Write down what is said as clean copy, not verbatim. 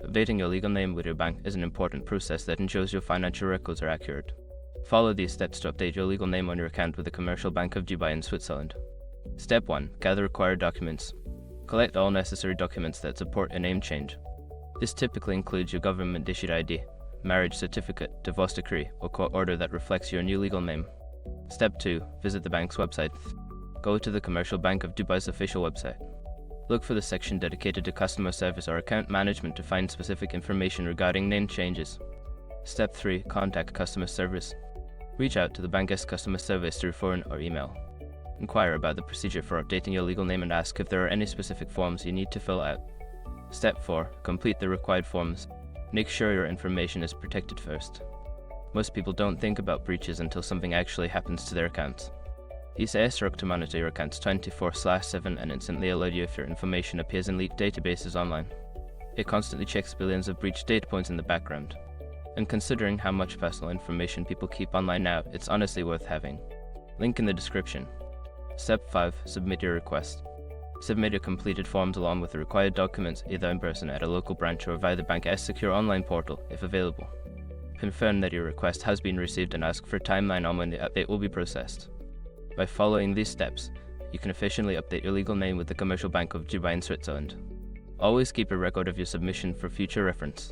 Updating your legal name with your bank is an important process that ensures your financial records are accurate. Follow these steps to update your legal name on your account with the Commercial Bank of Dubai in Switzerland. Step 1. Gather required documents. Collect all necessary documents that support a name change. This typically includes your government-issued ID, marriage certificate, divorce decree, or court order that reflects your new legal name. Step 2. Visit the bank's website. Go to the Commercial Bank of Dubai's official website. Look for the section dedicated to customer service or account management to find specific information regarding name changes. Step 3. Contact customer service. Reach out to the bank's customer service through phone or email. Inquire about the procedure for updating your legal name and ask if there are any specific forms you need to fill out. Step 4. Complete the required forms. Make sure your information is protected first. Most people don't think about breaches until something actually happens to their accounts. ECS work to monitor your accounts 24/7 and instantly alert you if your information appears in leaked databases online. It constantly checks billions of breached data points in the background. And considering how much personal information people keep online now, it's honestly worth having. Link in the description. Step 5. Submit your request. Submit your completed forms along with the required documents either in person at a local branch or via the bank's secure online portal if available. Confirm that your request has been received and ask for a timeline on when the update will be processed. By following these steps, you can efficiently update your legal name with the Commercial Bank of Dubai in Switzerland. Always keep a record of your submission for future reference.